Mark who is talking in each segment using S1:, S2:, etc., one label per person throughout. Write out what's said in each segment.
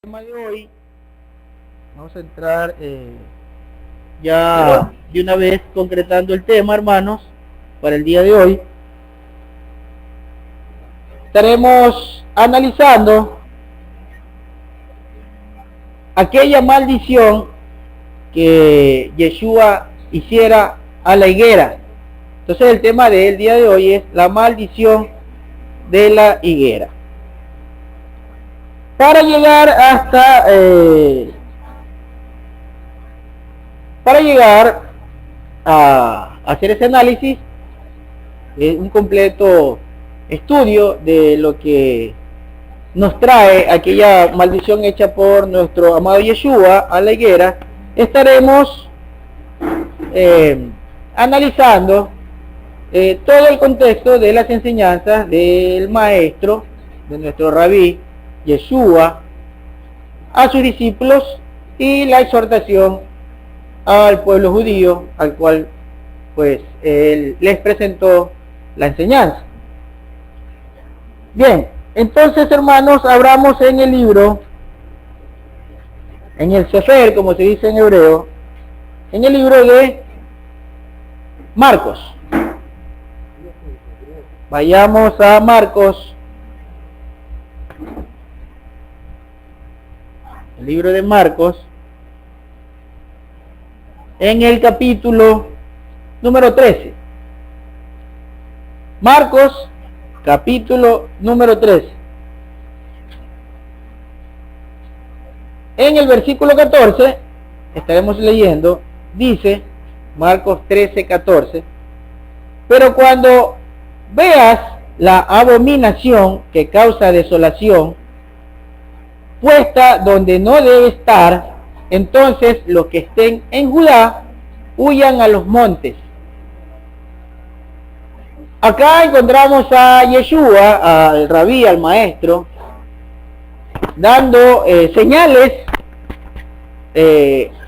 S1: tema de hoy vamos a entrar ya de una vez concretando el tema, hermanos. Para el día de hoy estaremos analizando aquella maldición que Yeshua hiciera a la higuera. Entonces el tema del día de hoy es la maldición de la higuera. Para llegar hasta a hacer ese análisis, un completo estudio de lo que nos trae aquella maldición hecha por nuestro amado Yeshua a la higuera, estaremos analizando todo el contexto de las enseñanzas del maestro, de nuestro rabí Yeshua, a sus discípulos, y la exhortación al pueblo judío, al cual pues él les presentó la enseñanza. Bien, entonces, hermanos, abramos en el libro, en el Sefer, como se dice en hebreo, en el libro de Marcos. Vayamos a Marcos, el libro de Marcos, en el capítulo número 13. Marcos, capítulo número 13. En el versículo 14 estaremos leyendo, dice Marcos 13, 14: pero cuando veas la abominación que causa desolación puesta donde no debe estar, entonces los que estén en Judá huyan a los montes. Acá encontramos a Yeshua, al rabí, al maestro, dando señales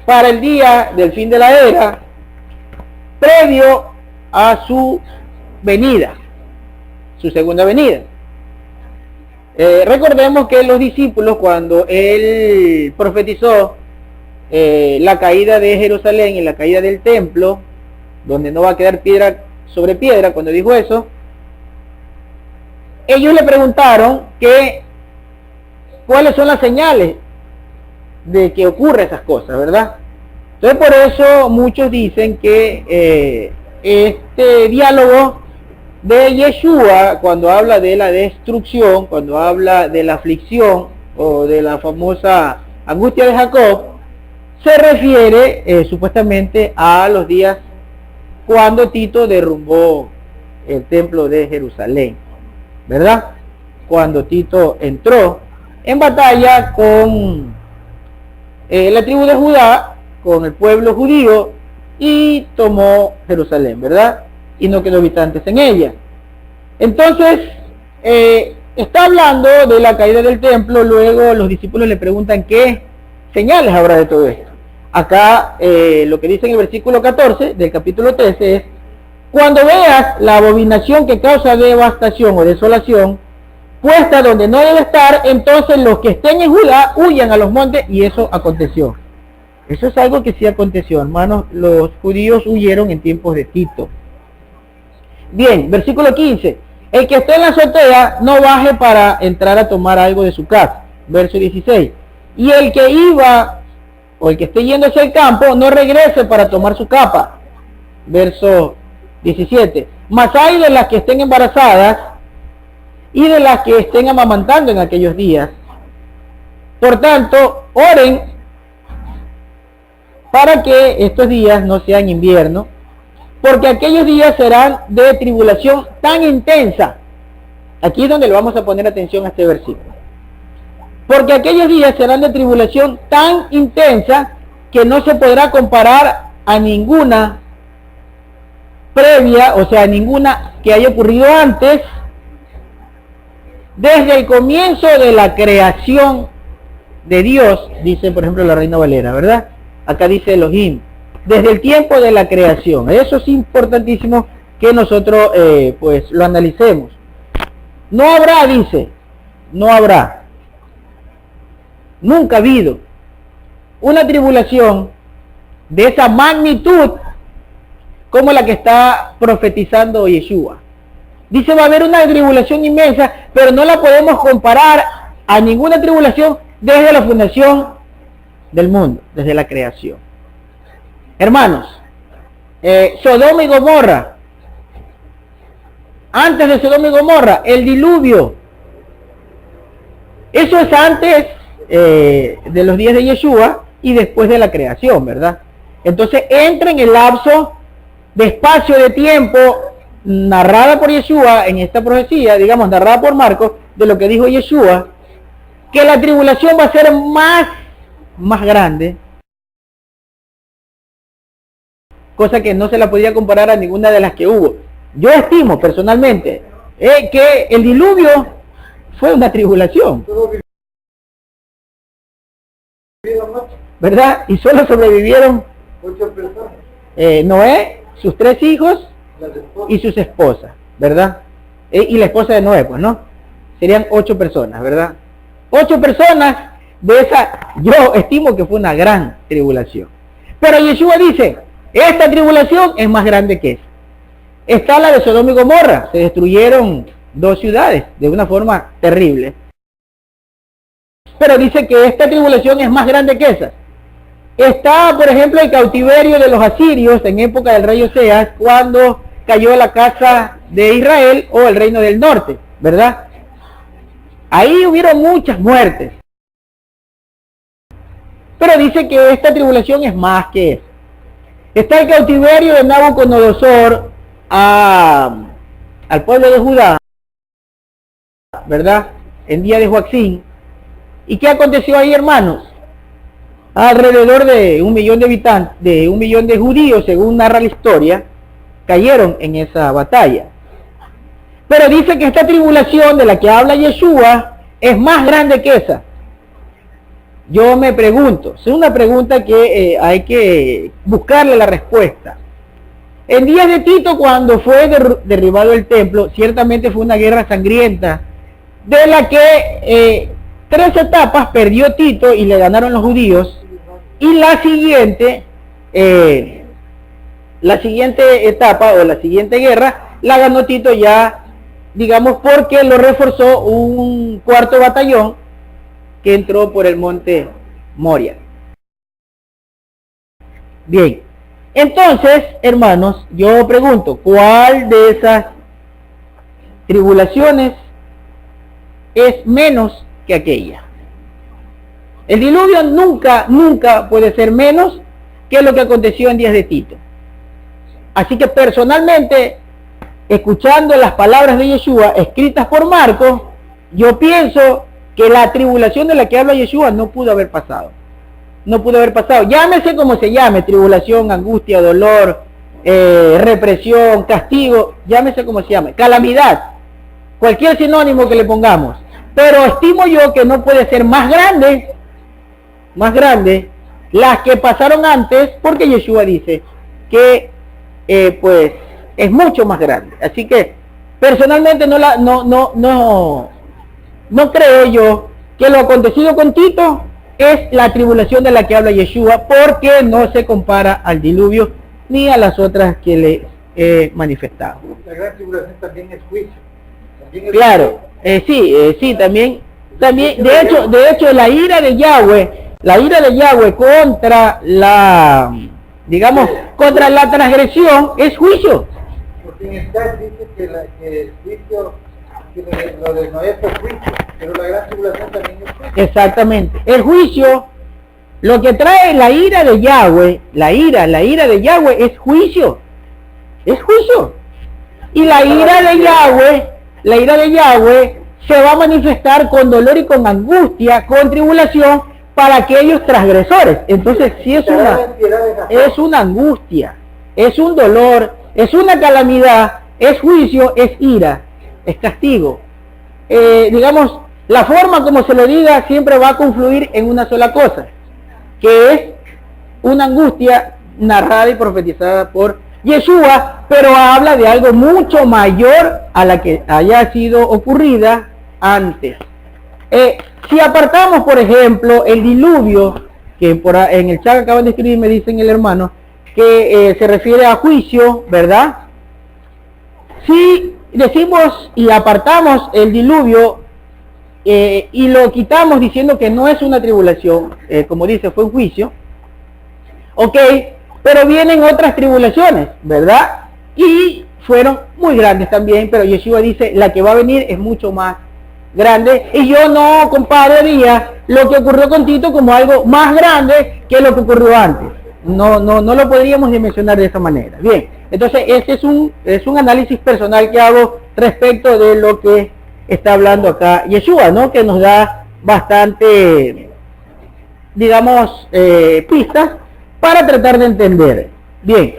S1: para el día del fin de la era, previo a su venida, su segunda venida. Recordemos que los discípulos, cuando él profetizó la caída de Jerusalén y la caída del templo, donde no va a quedar piedra sobre piedra, cuando dijo eso, ellos le preguntaron cuáles son las señales de que ocurre esas cosas, ¿verdad? Entonces, por eso muchos dicen que este diálogo de Yeshua, cuando habla de la destrucción, cuando habla de la aflicción o de la famosa angustia de Jacob, se refiere supuestamente a los días cuando Tito derrumbó el templo de Jerusalén, ¿verdad? Cuando Tito entró en batalla con la tribu de Judá, con el pueblo judío, y tomó Jerusalén, ¿verdad? Y no quedó habitantes en ella. Entonces, está hablando de la caída del templo. Luego los discípulos le preguntan qué señales habrá de todo esto. Acá lo que dice en el versículo 14 del capítulo 13 es: cuando veas la abominación que causa devastación o desolación puesta donde no debe estar, entonces los que estén en Judá huyan a los montes. Y eso aconteció. Eso es algo que sí aconteció, hermanos. Los judíos huyeron en tiempos de Tito. Bien, versículo 15: el que esté en la azotea no baje para entrar a tomar algo de su casa. Verso 16: y el que iba o el que esté yendo hacia el campo no regrese para tomar su capa. Verso 17: mas hay de las que estén embarazadas y de las que estén amamantando en aquellos días. Por tanto, oren para que estos días no sean invierno, porque aquellos días serán de tribulación tan intensa. Aquí es donde le vamos a poner atención a este versículo. Porque aquellos días serán de tribulación tan intensa que no se podrá comparar a ninguna previa, o sea, ninguna que haya ocurrido antes, desde el comienzo de la creación de Dios, dice por ejemplo la Reina Valera, ¿verdad? Acá dice Elohim, desde el tiempo de la creación. Eso es importantísimo que nosotros pues lo analicemos. No habrá, dice, no habrá, nunca ha habido una tribulación de esa magnitud como la que está profetizando Yeshua. Dice, va a haber una tribulación inmensa, pero no la podemos comparar a ninguna tribulación desde la fundación del mundo, desde la creación. Hermanos, Sodoma y Gomorra, antes de Sodoma y Gomorra, el diluvio, eso es antes de los días de Yeshua y después de la creación, ¿verdad? Entonces entra en el lapso de espacio de tiempo narrada por Yeshua en esta profecía, digamos, narrada por Marcos, de lo que dijo Yeshua, que la tribulación va a ser más grande, cosa que no se la podía comparar a ninguna de las que hubo. Yo estimo personalmente que el diluvio fue una tribulación, ¿verdad? Y solo sobrevivieron
S2: 8 personas.
S1: Noé, sus 3 hijos y sus esposas, ¿verdad? Y la esposa de Noé, pues, ¿no? Serían 8 personas, ¿verdad? 8 personas de esa, yo estimo que fue una gran tribulación. Pero Yeshua dice, esta tribulación es más grande que esa. Está la de Sodoma y Gomorra, se destruyeron 2 ciudades de una forma terrible. Pero dice que esta tribulación es más grande que esa. Está, por ejemplo, el cautiverio de los asirios en época del rey Oseas, cuando cayó la casa de Israel o el reino del norte, ¿verdad? Ahí hubieron muchas muertes. Pero dice que esta tribulación es más que eso. Está el cautiverio de Nabucodonosor al pueblo de Judá, ¿verdad? En día de Joaquín. ¿Y qué aconteció ahí, hermanos? Alrededor de 1 millón de habitantes, de 1 millón de judíos, según narra la historia, cayeron en esa batalla. Pero dice que esta tribulación de la que habla Yeshua es más grande que esa. Yo me pregunto, es una pregunta que hay que buscarle la respuesta. En días de Tito, cuando fue derribado el templo, ciertamente fue una guerra sangrienta, de la que 3 etapas perdió Tito y le ganaron los judíos, y la siguiente etapa o la siguiente guerra la ganó Tito ya, digamos, porque lo reforzó un 4º batallón que entró por el monte Moria. Bien, entonces, hermanos, yo pregunto, ¿cuál de esas tribulaciones es menos que aquella? El diluvio nunca puede ser menos que lo que aconteció en días de Tito. Así que personalmente, escuchando las palabras de Yeshua escritas por Marcos, yo pienso que la tribulación de la que habla Yeshua no pudo haber pasado. No pudo haber pasado. Llámese como se llame, tribulación, angustia, dolor, represión, castigo, llámese como se llame, calamidad, cualquier sinónimo que le pongamos. Pero estimo yo que no puede ser más grande las que pasaron antes, porque Yeshua dice que pues es mucho más grande. Así que personalmente no creo yo que lo acontecido con Tito es la tribulación de la que habla Yeshua, porque no se compara al diluvio ni a las otras que le he manifestado.
S2: La gran tribulación también es juicio.
S1: Claro, sí, también, de hecho, la ira de Yahweh contra la, digamos, contra la transgresión es juicio.
S2: Porque en el chat dice que el juicio, que lo de Noé fue juicio, pero la gran tribulación también es juicio.
S1: Exactamente, el juicio, lo que trae la ira de Yahweh, la ira de Yahweh es juicio, y la ira de Yahweh se va a manifestar con dolor y con angustia, con tribulación para aquellos transgresores. Entonces sí es una angustia, es un dolor, es una calamidad, es juicio, es ira, es castigo. digamos, la forma como se lo diga siempre va a confluir en una sola cosa, que es una angustia narrada y profetizada por Yeshua, pero habla de algo mucho mayor a la que haya sido ocurrida antes. Si apartamos, por ejemplo, el diluvio, que en el chat que acaban de escribir me dicen el hermano, que se refiere a juicio, ¿verdad? Si decimos y apartamos el diluvio y lo quitamos diciendo que no es una tribulación, como dice, fue un juicio, ok, pero vienen otras tribulaciones, ¿verdad? Y fueron muy grandes también, pero Yeshua dice, la que va a venir es mucho más grande, y yo no compararía lo que ocurrió con Tito como algo más grande que lo que ocurrió antes. No lo podríamos dimensionar de esa manera. Bien, entonces ese es un análisis personal que hago respecto de lo que está hablando acá Yeshua, ¿no? Que nos da bastante, digamos, pistas para tratar de entender. Bien,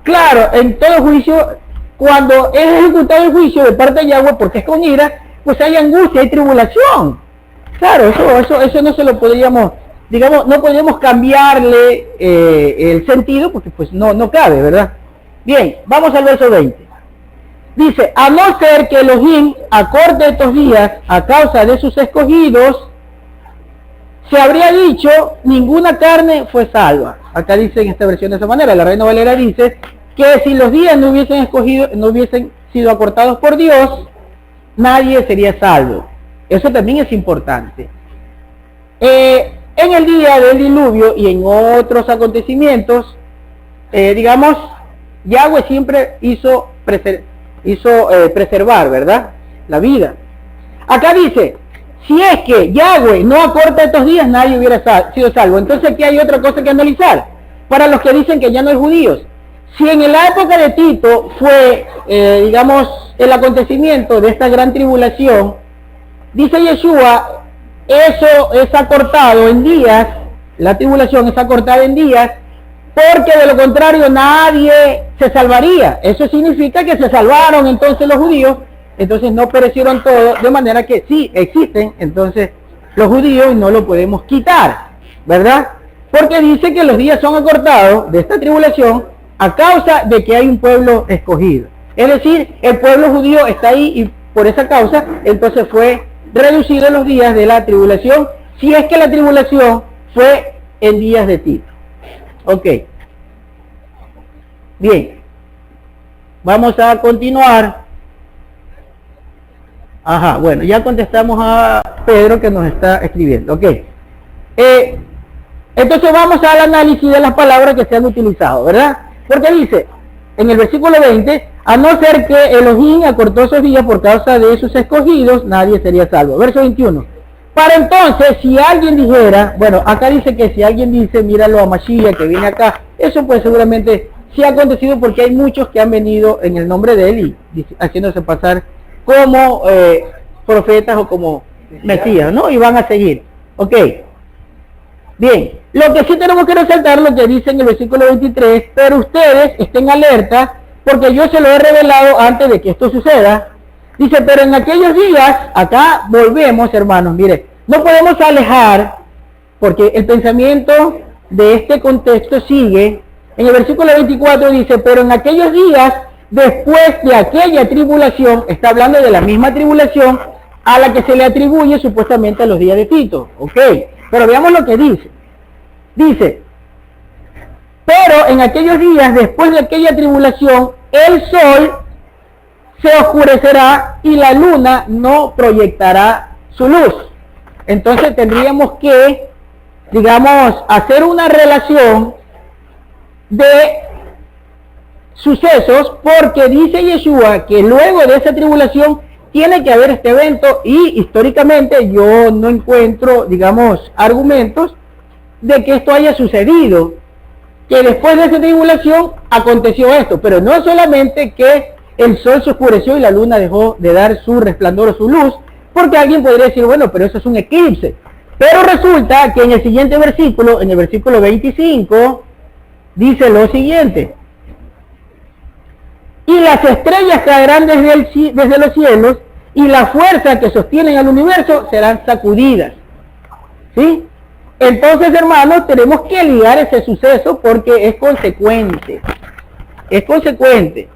S1: claro, en todo juicio, cuando es ejecutado el juicio de parte de Yahweh, porque es con ira, pues hay angustia, hay tribulación. Claro, eso no se lo podríamos, digamos, no podríamos cambiarle el sentido, porque pues no cabe, ¿verdad? Bien, vamos al verso 20. Dice, a no ser que Elohim acorte estos días a causa de sus escogidos, se habría dicho, ninguna carne fue salva. Acá dice en esta versión de esa manera, la Reina Valera dice que si los días no hubiesen sido acortados por Dios, nadie sería salvo. Eso también es importante. En el día del diluvio y en otros acontecimientos, digamos, Yahweh siempre hizo preservar, ¿verdad?, la vida. Acá dice, si es que Yahweh no acorta estos días, nadie hubiera sido salvo. Entonces aquí hay otra cosa que analizar. Para los que dicen que ya no hay judíos, si en la época de Tito fue, digamos, el acontecimiento de esta gran tribulación, dice Yeshua, eso es acortado en días, la tribulación es acortada en días, porque de lo contrario nadie se salvaría. Eso significa que se salvaron entonces los judíos, entonces no perecieron todos, de manera que sí existen entonces los judíos y no lo podemos quitar, ¿verdad? Porque dice que los días son acortados de esta tribulación a causa de que hay un pueblo escogido. Es decir, el pueblo judío está ahí y por esa causa entonces fue reducido los días de la tribulación, si es que la tribulación fue en días de Tito. Ok. Bien. Vamos a continuar. Ajá, bueno, ya contestamos a Pedro que nos está escribiendo. Ok. Entonces vamos al análisis de las palabras que se han utilizado, ¿verdad? Porque dice, en el versículo 20, a no ser que Elohim acortó esos días por causa de sus escogidos, nadie sería salvo. Verso 21. Para entonces, si alguien dijera, bueno, acá dice que si alguien dice, míralo a Mashiach que viene acá, eso pues seguramente sí ha acontecido porque hay muchos que han venido en el nombre de él y haciéndose pasar como profetas o como mesías, ¿no? Y van a seguir. Ok. Bien, lo que sí tenemos que resaltar lo que dice en el versículo 23, pero ustedes estén alerta porque yo se lo he revelado antes de que esto suceda. Dice, pero en aquellos días, acá volvemos, hermanos, mire, no podemos alejar, porque el pensamiento de este contexto sigue. En el versículo 24 dice, pero en aquellos días, después de aquella tribulación, está hablando de la misma tribulación a la que se le atribuye supuestamente a los días de Tito. Ok, pero veamos lo que dice. Dice, pero en aquellos días, después de aquella tribulación, el sol se oscurecerá y la luna no proyectará su luz. Entonces tendríamos que, digamos, hacer una relación de sucesos, porque dice Yeshua que luego de esa tribulación tiene que haber este evento, y históricamente yo no encuentro, digamos, argumentos de que esto haya sucedido, que después de esa tribulación aconteció esto. Pero no solamente que el sol se oscureció y la luna dejó de dar su resplandor o su luz, porque alguien podría decir, bueno, pero eso es un eclipse. Pero resulta que en el siguiente versículo, en el versículo 25, dice lo siguiente. y las estrellas caerán desde los cielos, y las fuerzas que sostienen al universo serán sacudidas. ¿Sí? Entonces, hermanos, tenemos que ligar ese suceso porque es consecuente. Es consecuente.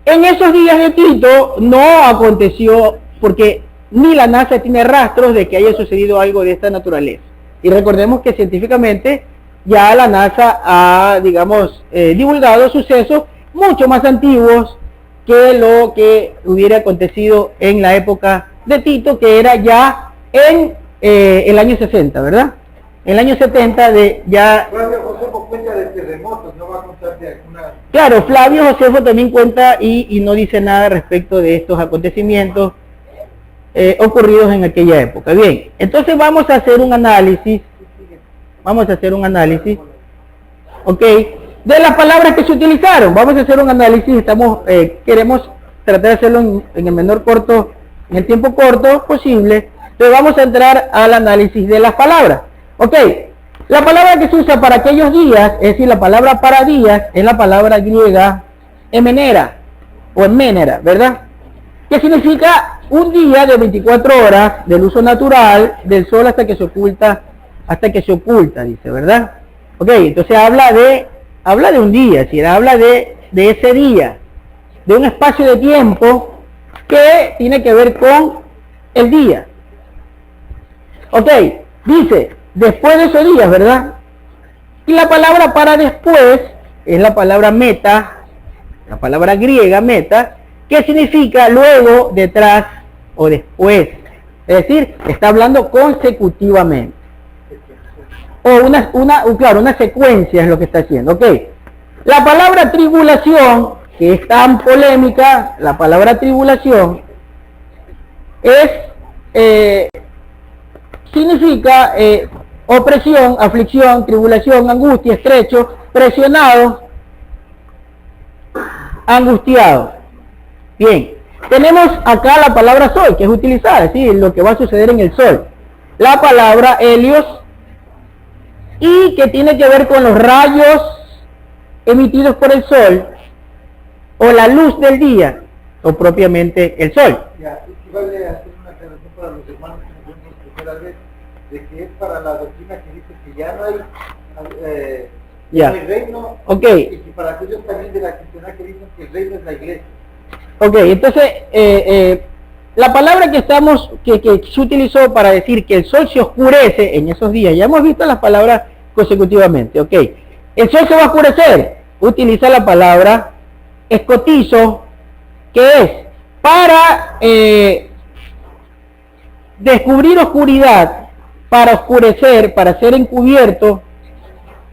S1: En esos días de Tito no aconteció, porque ni la NASA tiene rastros de que haya sucedido algo de esta naturaleza. Y recordemos que científicamente ya la NASA ha, digamos, divulgado sucesos mucho más antiguos que lo que hubiera acontecido en la época de Tito, que era ya en el año 60, ¿verdad? En el año 70 de ya...
S2: Flavio Josefo cuenta de terremotos, no va a contar de alguna...
S1: Claro, Flavio Josefo también cuenta y no dice nada respecto de estos acontecimientos ocurridos en aquella época. Bien, entonces vamos a hacer un análisis. Ok, de las palabras que se utilizaron. Vamos a hacer un análisis. Queremos tratar de hacerlo en el tiempo corto posible. Entonces vamos a entrar al análisis de las palabras. Ok, la palabra que se usa para aquellos días, es decir, la palabra para días, es la palabra griega emenera o emenera, ¿verdad? Que significa un día de 24 horas del uso natural del sol hasta que se oculta, dice, ¿verdad? Ok, entonces habla de un día, es decir, habla de ese día, de un espacio de tiempo que tiene que ver con el día. Ok, dice, después de esos días, ¿verdad? Y la palabra para después es la palabra meta, la palabra griega meta, que significa luego, detrás o después. Es decir, está hablando consecutivamente. O una secuencia es lo que está haciendo. Ok. La palabra tribulación, que es tan polémica, la palabra tribulación significa opresión, aflicción, tribulación, angustia, estrecho, presionado, angustiado. Bien, tenemos acá la palabra sol, que es utilizada, es decir, lo que va a suceder en el sol. La palabra helios, y que tiene que ver con los rayos emitidos por el sol, o la luz del día, o propiamente el sol.
S2: Ya, vale hacer una aclaración para los hermanos que nos ven por primera vez, de que es para la doctrina que dice que ya no hay,
S1: Ya.
S2: no hay reino,
S1: Ok.
S2: y para aquellos también de la cristiandad que dicen que el reino es la iglesia.
S1: Ok, entonces, la palabra que se utilizó para decir que el sol se oscurece en esos días, ya hemos visto las palabras consecutivamente, ok. El sol se va a oscurecer, utiliza la palabra escotizo, que es para descubrir oscuridad, para oscurecer, para ser encubierto,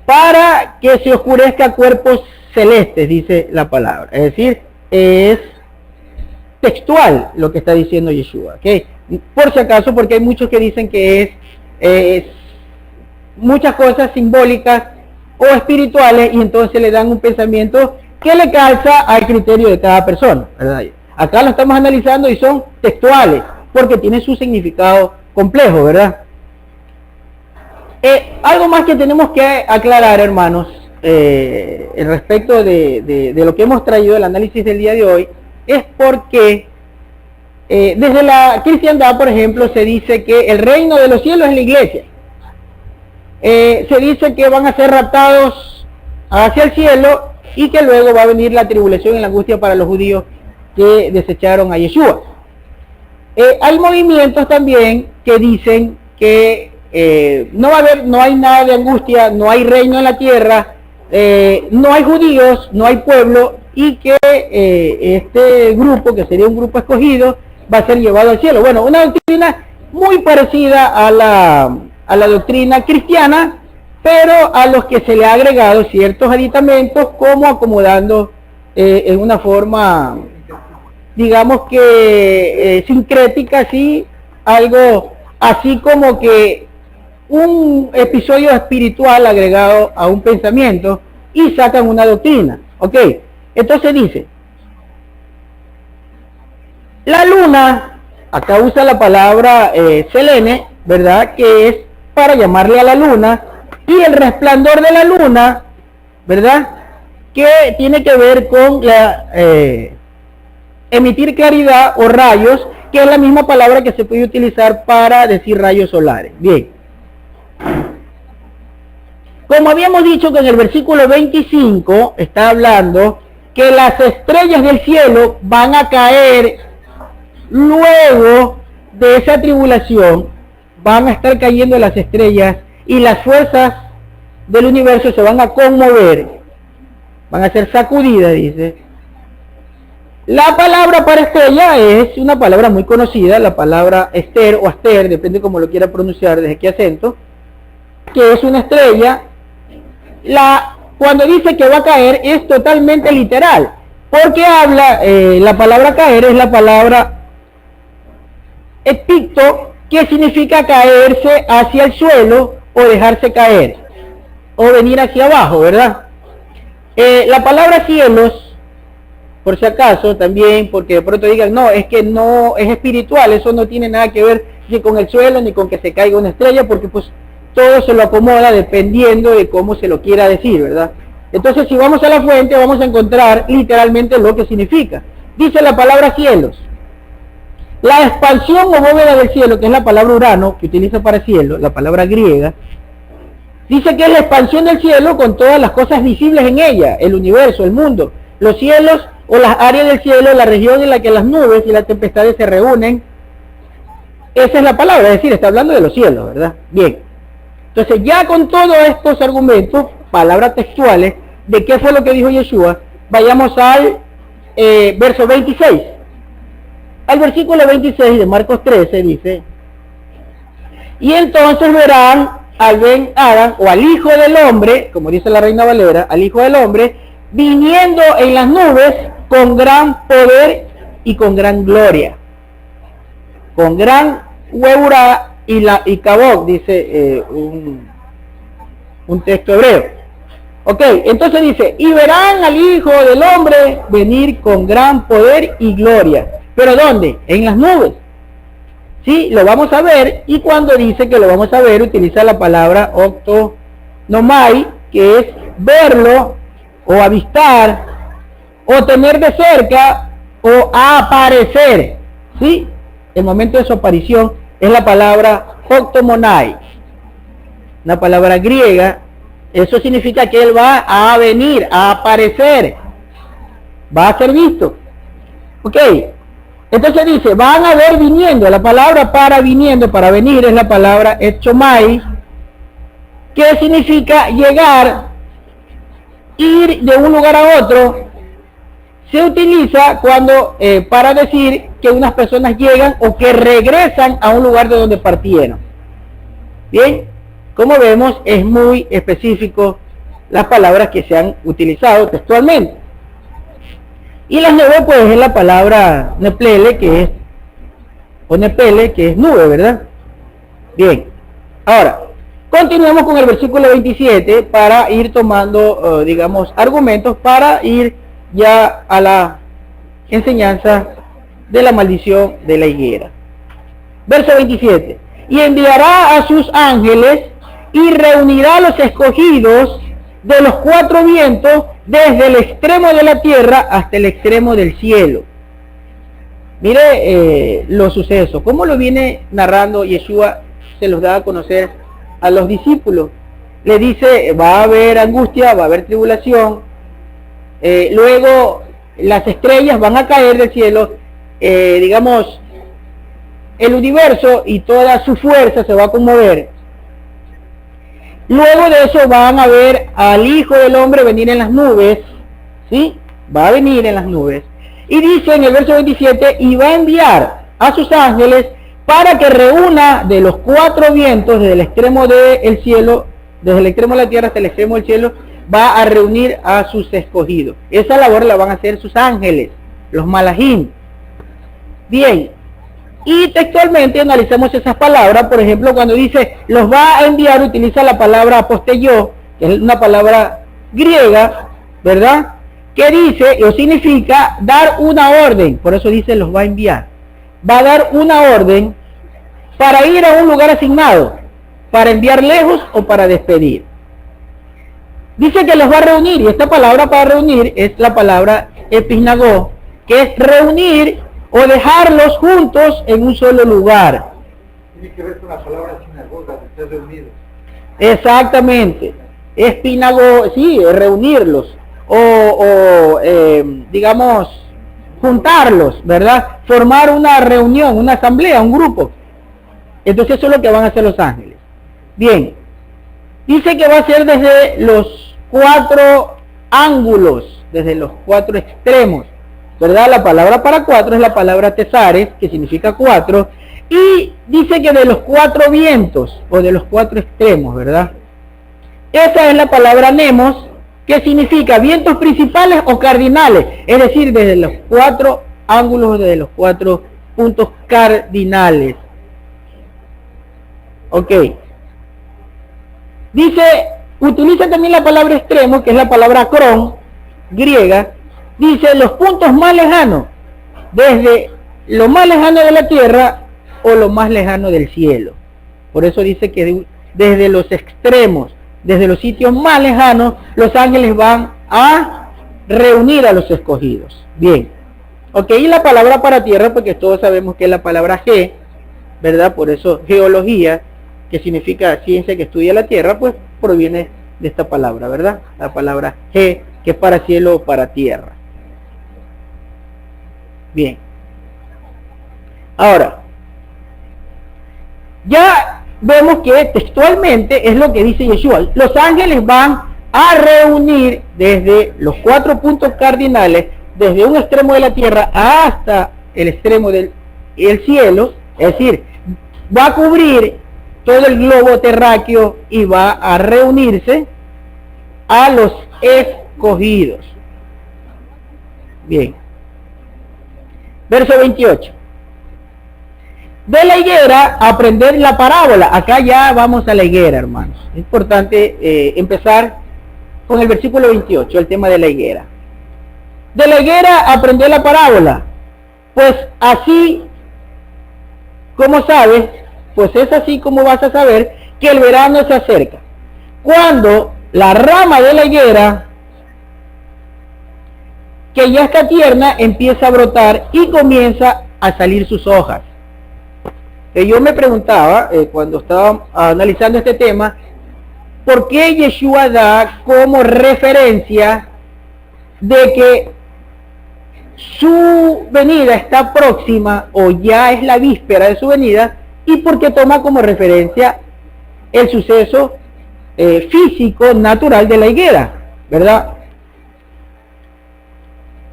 S1: para que se oscurezca cuerpos celestes, dice la palabra. Es decir, es textual lo que está diciendo Yeshua, ¿okay? Por si acaso, porque hay muchos que dicen que es muchas cosas simbólicas o espirituales, y entonces le dan un pensamiento que le calza al criterio de cada persona, ¿verdad? Acá lo estamos analizando y son textuales, porque tienen su significado complejo, ¿verdad? Algo más que tenemos que aclarar, hermanos, respecto de lo que hemos traído, el análisis del día de hoy, es porque desde la cristiandad, por ejemplo, se dice que el reino de los cielos es la iglesia. Se dice que van a ser raptados hacia el cielo y que luego va a venir la tribulación y la angustia para los judíos que desecharon a Yeshua. Hay movimientos también que dicen que no hay nada de angustia, no hay reino en la tierra, no hay judíos, no hay pueblo, y que este grupo, que sería un grupo escogido, va a ser llevado al cielo. Bueno, una doctrina muy parecida a la doctrina cristiana, pero a los que se le ha agregado ciertos aditamentos, como acomodando en una forma, digamos que sincrética, así, algo así como que un episodio espiritual agregado a un pensamiento, y sacan una doctrina. Ok, entonces dice, la luna, acá usa la palabra selene, ¿verdad? Que es para llamarle a la luna, y el resplandor de la luna, ¿verdad? que tiene que ver con la emitir claridad o rayos, que es la misma palabra que se puede utilizar para decir rayos solares. Bien. Como habíamos dicho que en el versículo 25 está hablando que las estrellas del cielo van a caer luego de esa tribulación, van a estar cayendo las estrellas y las fuerzas del universo se van a conmover, van a ser sacudidas, dice. La palabra para estrella es una palabra muy conocida, la palabra ester o aster, depende cómo lo quiera pronunciar, desde qué acento, que es una estrella. Cuando dice que va a caer es totalmente literal, porque habla, la palabra caer es la palabra epicto, que significa caerse hacia el suelo o dejarse caer, o venir hacia abajo, ¿verdad? La palabra cielos, por si acaso, también, porque de pronto digan, no, es que no es espiritual, eso no tiene nada que ver ni con el suelo, ni con que se caiga una estrella, porque pues todo se lo acomoda dependiendo de cómo se lo quiera decir, ¿verdad? Entonces, si vamos a la fuente, vamos a encontrar literalmente lo que significa. Dice la palabra cielos. La expansión o bóveda del cielo, que es la palabra Urano, que utiliza para cielo, la palabra griega, dice que es la expansión del cielo con todas las cosas visibles en ella, el universo, el mundo, los cielos o las áreas del cielo, la región en la que las nubes y las tempestades se reúnen. Esa es la palabra, es decir, está hablando de los cielos, ¿verdad? Bien. Entonces, ya con todos estos argumentos, palabras textuales, de qué fue lo que dijo Yeshua, vayamos al verso 26. Al versículo 26 de Marcos 13 dice: y entonces verán al Ben Adam, o al Hijo del Hombre, como dice la Reina Valera, al Hijo del Hombre, viniendo en las nubes con gran poder y con gran gloria. Con gran hueura y cabot, dice un texto hebreo. Ok, entonces dice, y verán al Hijo del Hombre venir con gran poder y gloria. ¿Pero dónde? En las nubes. Sí, lo vamos a ver, y cuando dice que lo vamos a ver, utiliza la palabra octonomai, que es verlo, o avistar, o tener de cerca, o aparecer. ¿Sí? El momento de su aparición es la palabra octomonai, una palabra griega. Eso significa que él va a venir, a aparecer, va a ser visto. Ok, entonces dice, van a ver viniendo. La palabra para viniendo, para venir, es la palabra echomai, que significa llegar, ir de un lugar a otro. Se utiliza cuando para decir que unas personas llegan o que regresan a un lugar de donde partieron. Bien, como vemos, es muy específico las palabras que se han utilizado textualmente. Y las nubes, pues, es la palabra neplele, que es, o nepele, que es nube, ¿verdad? Bien, ahora, continuemos con el versículo 27 para ir tomando, digamos, argumentos para ir ya a la enseñanza de la maldición de la higuera. Verso 27. Y enviará a sus ángeles y reunirá a los escogidos de los cuatro vientos, desde el extremo de la tierra hasta el extremo del cielo. Mire los sucesos, cómo lo viene narrando Yeshua, se los da a conocer a los discípulos. Le dice, va a haber angustia, va a haber tribulación, luego las estrellas van a caer del cielo, digamos, el universo y toda su fuerza se va a conmover. Luego de eso van a ver al Hijo del Hombre venir en las nubes, ¿sí? Va a venir en las nubes. Y dice en el verso 27, y va a enviar a sus ángeles para que reúna de los cuatro vientos, desde el extremo del cielo, desde el extremo de la tierra hasta el extremo del cielo, va a reunir a sus escogidos. Esa labor la van a hacer sus ángeles, los malajim. Bien. Y textualmente analizamos esas palabras. Por ejemplo, cuando dice los va a enviar, utiliza la palabra apostelló, que es una palabra griega, ¿verdad? Que dice o significa dar una orden. Por eso dice los va a enviar. Va a dar una orden para ir a un lugar asignado, para enviar lejos o para despedir. Dice que los va a reunir, y esta palabra para reunir es la palabra episnagó, que es reunir o dejarlos juntos en un solo lugar.
S2: Tiene que ver con la palabra sinagoga, de estar reunidos.
S1: Exactamente. Espinago, sí, reunirlos digamos, juntarlos, ¿verdad? Formar una reunión, una asamblea, un grupo. Entonces eso es lo que van a hacer los ángeles. Bien, dice que va a ser desde los 4 ángulos, desde los 4 extremos, ¿verdad? La palabra para 4 es la palabra tesares, que significa 4, y dice que de los 4 vientos, o de los 4 extremos, ¿verdad? Esa es la palabra nemos, que significa vientos principales o cardinales, es decir, desde los 4 ángulos, desde los 4 puntos cardinales. Ok. Dice, utiliza también la palabra extremo, que es la palabra cron, griega. Dice los puntos más lejanos, desde lo más lejano de la tierra o lo más lejano del cielo. Por eso dice que desde los extremos, desde los sitios más lejanos, los ángeles van a reunir a los escogidos. Bien. Ok, y la palabra para tierra, porque todos sabemos que es la palabra ge, ¿verdad? Por eso geología, que significa ciencia que estudia la tierra, pues proviene de esta palabra, ¿verdad? La palabra ge, que es para cielo o para tierra. Bien. Ahora, ya vemos que textualmente es lo que dice Yeshua. Los ángeles van a reunir desde los 4 puntos cardinales, desde un extremo de la tierra hasta el extremo del cielo, es decir, va a cubrir todo el globo terráqueo y va a reunirse a los escogidos. Bien. Verso 28. De la higuera, aprender la parábola. Acá ya vamos a la higuera, hermanos. Es importante empezar con el versículo 28, el tema de la higuera. De la higuera, aprender la parábola. Pues así, como sabes, pues es así como vas a saber que el verano se acerca. Cuando la rama de la higuera, que ya está tierna, empieza a brotar y comienza a salir sus hojas. Yo me preguntaba, cuando estaba analizando este tema, ¿por qué Yeshua da como referencia de que su venida está próxima o ya es la víspera de su venida? ¿Y por qué toma como referencia el suceso físico, natural de la higuera? ¿Verdad?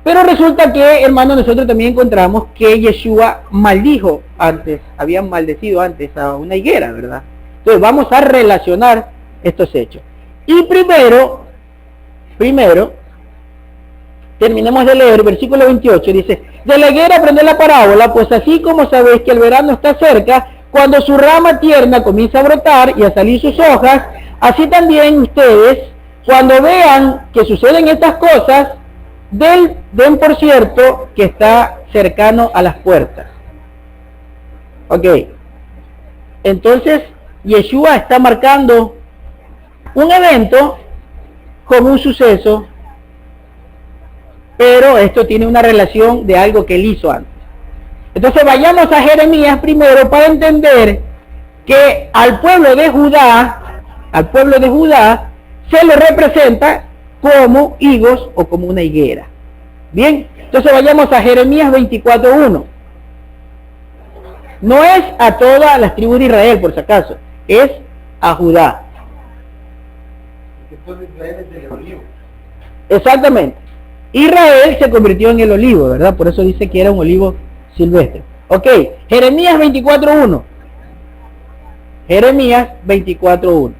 S1: Pero resulta que, hermanos, nosotros también encontramos que Yeshua maldijo antes, habían maldecido antes a una higuera, ¿verdad? Entonces vamos a relacionar estos hechos. Y primero, terminemos de leer, versículo 28, dice, de la higuera aprender la parábola, pues así como sabéis que el verano está cerca, cuando su rama tierna comienza a brotar y a salir sus hojas, así también ustedes, cuando vean que suceden estas cosas, den por cierto que está cercano a las puertas. Ok. Entonces, Yeshua está marcando un evento con un suceso, pero esto tiene una relación de algo que él hizo antes. Entonces vayamos a Jeremías primero para entender que al pueblo de Judá se le representa como higos o como una higuera. Bien, entonces vayamos a Jeremías 24:1. No es a todas las tribus de Israel, por si acaso, es a Judá. Exactamente. Israel se convirtió en el olivo, ¿verdad? Por eso dice que era un olivo silvestre. Ok, Jeremías 24:1. Jeremías 24:1.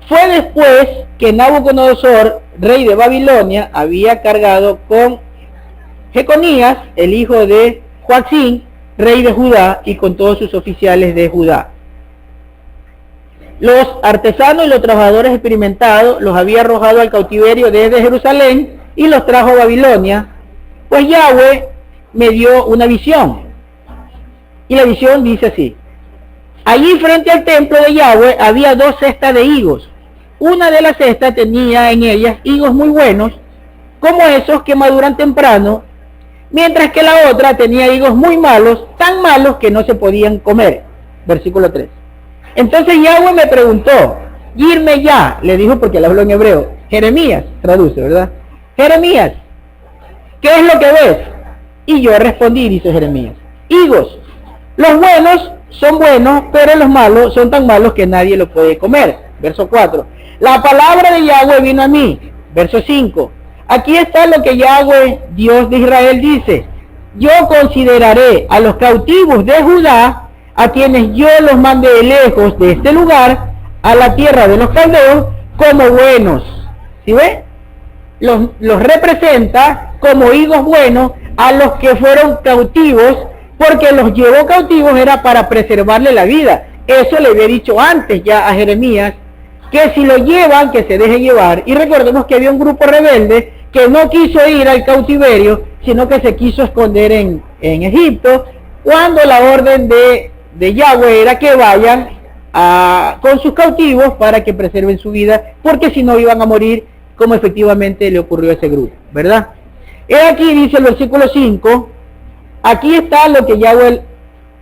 S1: Fue después que Nabucodonosor, rey de Babilonia, había cargado con Jeconías, el hijo de Joacim, rey de Judá, y con todos sus oficiales de Judá. Los artesanos y los trabajadores experimentados los había arrojado al cautiverio desde Jerusalén y los trajo a Babilonia, pues Yahweh me dio una visión. Y la visión dice así: allí frente al templo de Yahweh había 2 cestas de higos, una de las cestas tenía en ellas higos muy buenos, como esos que maduran temprano, mientras que la otra tenía higos muy malos, tan malos que no se podían comer. Versículo 3. Entonces Yahweh me preguntó, irme ya, le dijo porque le habló en hebreo. Jeremías, traduce, ¿verdad? Jeremías, ¿qué es lo que ves? Y yo respondí, dice Jeremías, higos. Los buenos son buenos, pero los malos son tan malos que nadie los puede comer. Verso 4. La palabra de Yahweh vino a mí. Verso 5. Aquí está lo que Yahweh, Dios de Israel, dice. Yo consideraré a los cautivos de Judá, a quienes yo los mandé lejos de este lugar, a la tierra de los caldeos, como buenos. ¿Sí ve? Los representa como higos buenos a los que fueron cautivos, porque los llevó cautivos era para preservarle la vida. Eso le había dicho antes ya a Jeremías, que si lo llevan, que se deje llevar. Y recordemos que había un grupo rebelde que no quiso ir al cautiverio, sino que se quiso esconder en Egipto, cuando la orden de Yahweh era que vayan con sus cautivos para que preserven su vida, porque si no iban a morir, como efectivamente le ocurrió a ese grupo, ¿verdad? He aquí, dice el versículo 5, aquí está lo que Yahweh,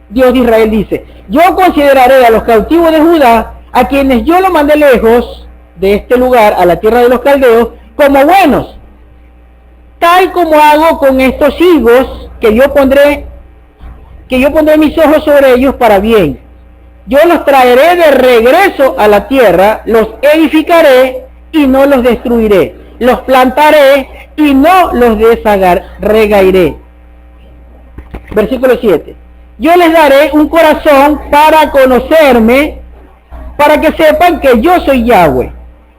S1: Dios de Israel, dice. Yo consideraré a los cautivos de Judá, a quienes yo lo mandé lejos de este lugar, a la tierra de los caldeos, como buenos, tal como hago con estos higos que yo pondré mis ojos sobre ellos para bien. Yo los traeré de regreso a la tierra, los edificaré y no los destruiré, los plantaré y no los desagregaré. Versículo 7. Yo les daré un corazón para conocerme, para que sepan que yo soy Yahweh.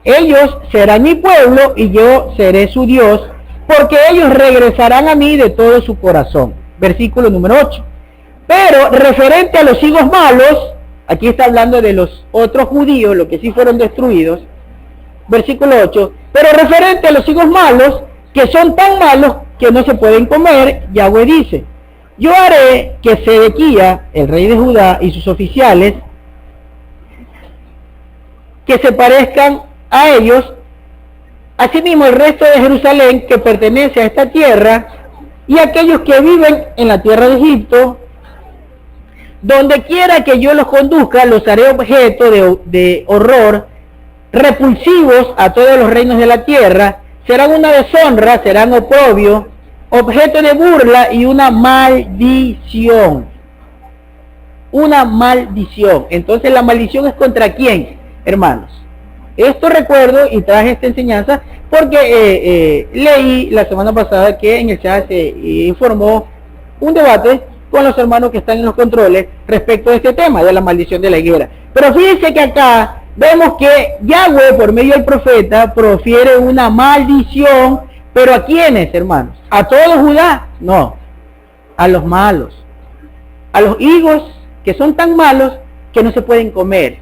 S1: Ellos serán mi pueblo y yo seré su Dios, porque ellos regresarán a mí de todo su corazón. Versículo número 8. Pero referente a los higos malos, aquí está hablando de los otros judíos, los que sí fueron destruidos. Versículo 8. Pero referente a los higos malos, que son tan malos que no se pueden comer, Yahweh dice, yo haré que Sedequía, el rey de Judá, y sus oficiales, que se parezcan a ellos, asimismo el resto de Jerusalén que pertenece a esta tierra, y aquellos que viven en la tierra de Egipto, donde quiera que yo los conduzca, los haré objeto de horror, repulsivos a todos los reinos de la tierra, serán una deshonra, serán oprobio, objeto de burla y una maldición. Una maldición. Entonces la maldición es contra quién, hermanos. Esto recuerdo y traje esta enseñanza porque leí la semana pasada que en el chat se informó un debate con los hermanos que están en los controles respecto a este tema de la maldición de la higuera. Pero fíjense que acá vemos que Yahweh por medio del profeta profiere una maldición, pero ¿a quiénes, hermanos? ¿A todo Judá? No, a los malos, a los higos que son tan malos que no se pueden comer.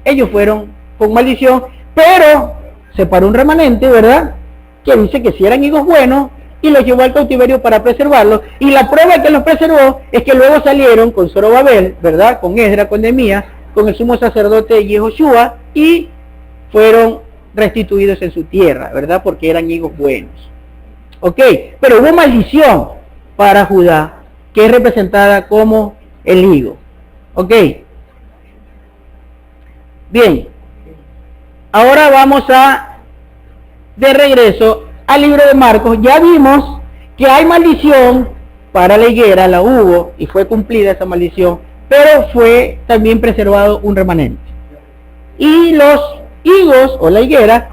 S1: Ellos fueron con maldición, pero se paró un remanente, ¿verdad? Que dice que si eran higos buenos y los llevó al cautiverio para preservarlos, y la prueba que los preservó es que luego salieron con Zorobabel, ¿verdad? Con Esdras, con Nehemías, con el sumo sacerdote Yehoshua, y fueron restituidos en su tierra, ¿verdad? Porque eran higos buenos. Ok, pero hubo maldición para Judá, que es representada como el higo. Ok. Bien. Ahora vamos de regreso al libro de Marcos. Ya vimos que hay maldición para la higuera, la hubo, y fue cumplida esa maldición, pero fue también preservado un remanente. Y los higos, o la higuera,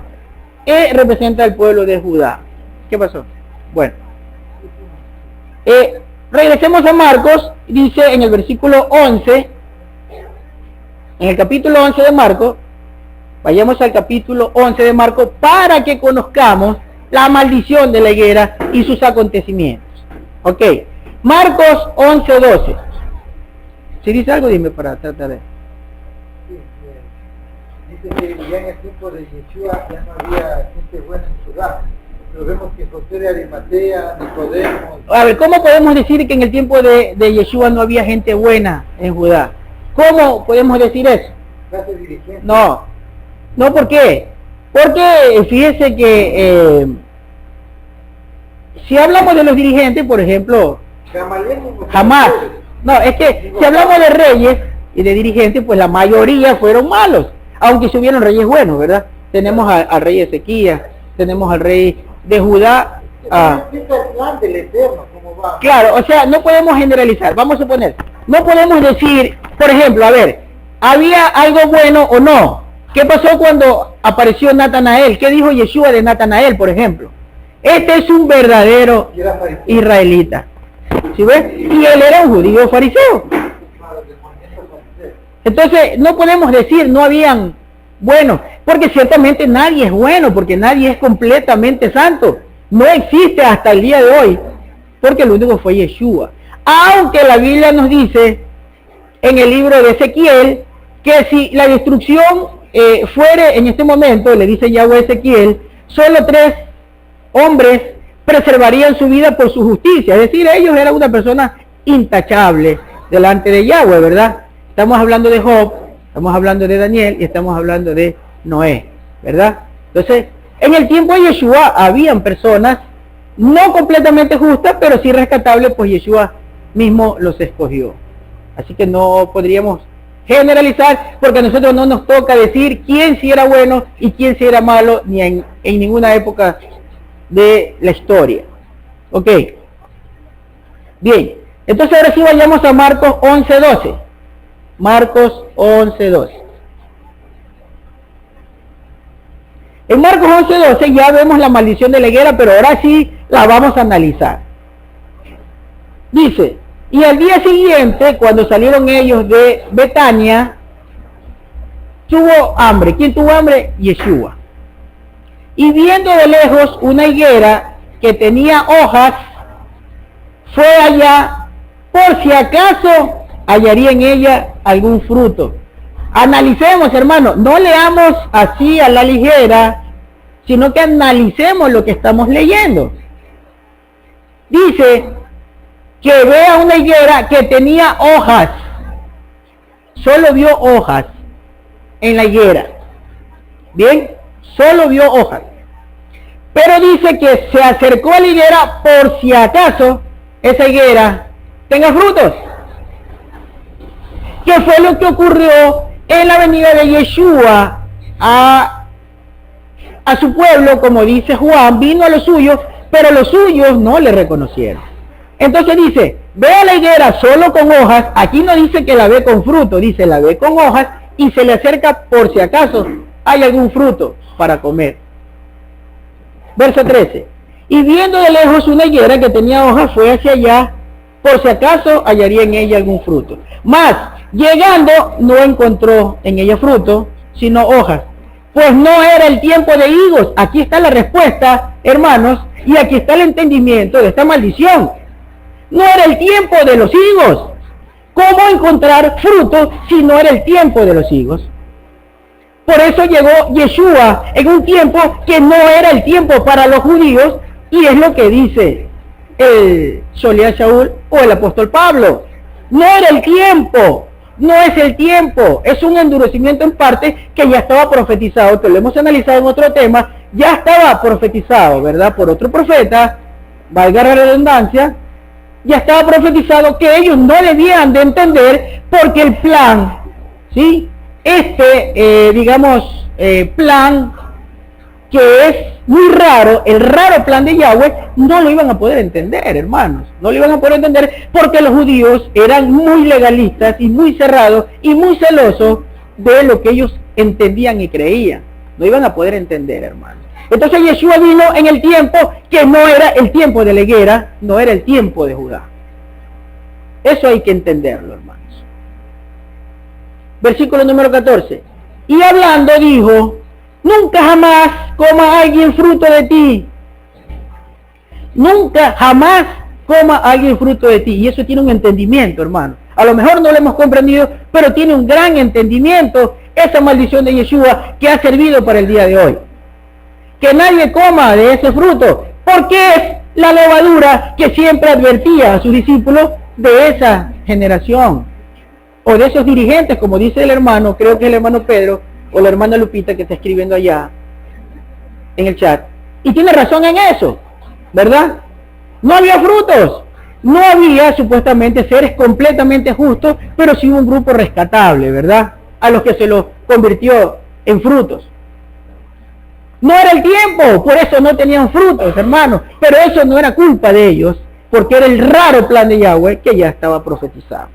S1: representa al pueblo de Judá. ¿Qué pasó? Bueno. Regresemos a Marcos, dice en el versículo 11, en el capítulo 11 de Marcos, vayamos al capítulo 11 de Marcos para que conozcamos la maldición de la higuera y sus acontecimientos. Ok, Marcos 11, 12. Si dice algo, dime para tratar de...
S2: Dice que ya en el tiempo de Yeshua ya no había gente buena en Judá. Pero vemos que José de Arimatea, Nicodemo...
S1: A ver, ¿cómo podemos decir que en el tiempo de Yeshua no había gente buena en Judá? ¿Cómo podemos decir eso?
S2: Clase dirigente.
S1: No, ¿por qué? Porque fíjese que si hablamos de los dirigentes, por ejemplo, jamás. No, es que si hablamos de reyes y de dirigentes, pues la mayoría fueron malos, aunque se hubieron reyes buenos, ¿verdad? Tenemos al rey Ezequías, tenemos al rey de Judá. Claro, o sea, no podemos generalizar. Vamos a suponer, no podemos decir, por ejemplo, a ver, ¿había algo bueno o no? ¿Qué pasó cuando apareció Natanael? ¿Qué dijo Yeshua de Natanael, por ejemplo? Este es un verdadero israelita. ¿Sí ves? Y él era un judío fariseo. Entonces, no podemos decir no habían buenos, porque ciertamente nadie es bueno, porque nadie es completamente santo. No existe hasta el día de hoy, porque el único fue Yeshua. Aunque la Biblia nos dice en el libro de Ezequiel que si la destrucción fuere en este momento, le dice Yahweh a Ezequiel, solo 3 hombres preservarían su vida por su justicia. Es decir, ellos eran una persona intachable delante de Yahweh, ¿verdad? Estamos hablando de Job, estamos hablando de Daniel y estamos hablando de Noé, ¿verdad? Entonces, en el tiempo de Yeshua habían personas no completamente justas, pero sí rescatables, pues Yeshua mismo los escogió. Así que no podríamos generalizar, porque a nosotros no nos toca decir quién sí era bueno y quién sí era malo, ni en ninguna época de la historia. Ok. Bien. Entonces ahora sí vayamos a Marcos 11:12. Marcos 11:12. En Marcos 11:12 ya vemos la maldición de la higuera, pero ahora sí la vamos a analizar. Dice, y al día siguiente, cuando salieron ellos de Betania, tuvo hambre. ¿Quién tuvo hambre? Yeshua. Y viendo de lejos una higuera que tenía hojas, fue allá por si acaso hallaría en ella algún fruto. Analicemos, hermano, no leamos así a la ligera, sino que analicemos lo que estamos leyendo. Dice que vea una higuera que tenía hojas. Solo vio hojas en la higuera. Bien, solo vio hojas. Pero dice que se acercó a la higuera por si acaso esa higuera tenga frutos. ¿Qué fue lo que ocurrió en la venida de Yeshua a su pueblo? Como dice Juan, vino a los suyos, pero los suyos no le reconocieron. Entonces dice, ve a la higuera solo con hojas. Aquí no dice que la ve con fruto, dice la ve con hojas y se le acerca por si acaso hay algún fruto para comer. Verso 13. Y viendo de lejos una higuera que tenía hojas, fue hacia allá por si acaso hallaría en ella algún fruto. Mas, llegando, no encontró en ella fruto, sino hojas. Pues no era el tiempo de higos. Aquí está la respuesta, hermanos, y aquí está el entendimiento de esta maldición. No era el tiempo de los higos. ¿Cómo encontrar fruto si no era el tiempo de los higos? Por eso llegó Yeshua en un tiempo que no era el tiempo para los judíos, y es lo que dice el Solía Shaul o el apóstol Pablo. No era el tiempo, no es el tiempo, es un endurecimiento en parte que ya estaba profetizado, que lo hemos analizado en otro tema, ya estaba profetizado, ¿verdad? Por otro profeta, valga la redundancia, ya estaba profetizado que ellos no debían de entender porque el plan, ¿sí? Plan que es muy raro, el raro plan de Yahweh, no lo iban a poder entender, hermanos, no lo iban a poder entender porque los judíos eran muy legalistas y muy cerrados y muy celosos de lo que ellos entendían y creían. No iban a poder entender, hermanos. Entonces Yeshua vino en el tiempo que no era el tiempo de la higuera, no era el tiempo de Judá. Eso hay que entenderlo, hermanos. Versículo número 14. Y hablando dijo, nunca jamás coma alguien fruto de ti. Nunca jamás coma alguien fruto de ti. Y eso tiene un entendimiento, hermano. A lo mejor no lo hemos comprendido, pero tiene un gran entendimiento esa maldición de Yeshua que ha servido para el día de hoy. Que nadie coma de ese fruto, porque es la levadura que siempre advertía a sus discípulos de esa generación, o de esos dirigentes, como dice el hermano, creo que es el hermano Pedro, o la hermana Lupita que está escribiendo allá, en el chat. Y tiene razón en eso, ¿verdad? No había frutos. No había supuestamente seres completamente justos, pero sí un grupo rescatable, ¿verdad? A los que se los convirtió en frutos. No era el tiempo, por eso no tenían frutos, hermanos. Pero eso no era culpa de ellos, porque era el raro plan de Yahweh que ya estaba profetizado.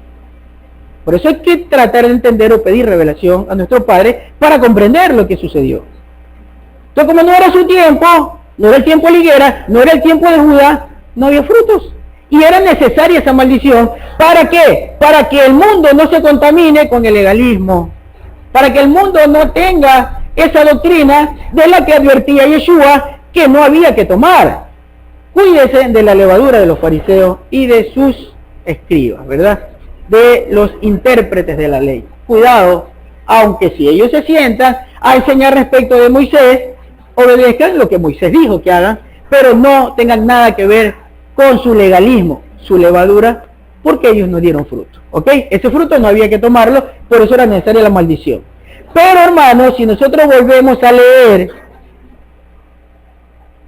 S1: Por eso hay que tratar de entender o pedir revelación a nuestro Padre para comprender lo que sucedió. Entonces, como no era su tiempo, no era el tiempo de la higuera, no era el tiempo de Judá, no había frutos. Y era necesaria esa maldición. ¿Para qué? Para que el mundo no se contamine con el legalismo. Para que el mundo no tenga esa doctrina de la que advertía Yeshua que no había que tomar. Cuídese de la levadura de los fariseos y de sus escribas, ¿verdad? De los intérpretes de la ley. Cuidado, aunque si ellos se sientan a enseñar respecto de Moisés, obedezcan lo que Moisés dijo que hagan, pero no tengan nada que ver con su legalismo, su levadura, porque ellos no dieron fruto, ¿ok? Ese fruto no había que tomarlo, por eso era necesaria la maldición. Pero hermanos, si nosotros volvemos a leer,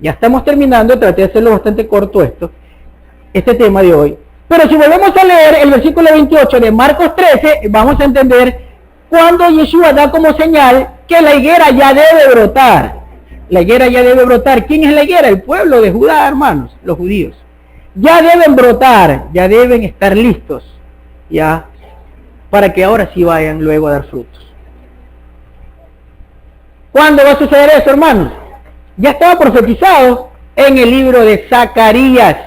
S1: ya estamos terminando, traté de hacerlo bastante corto este tema de hoy, pero si volvemos a leer el versículo 28 de Marcos 13, vamos a entender cuando Yeshua da como señal que la higuera ya debe brotar. La higuera ya debe brotar. ¿Quién es la higuera? El pueblo de Judá, hermanos, los judíos. Ya deben brotar, ya deben estar listos, ya, para que ahora sí vayan luego a dar frutos. ¿Cuándo va a suceder eso, hermanos? Ya estaba profetizado en el libro de Zacarías.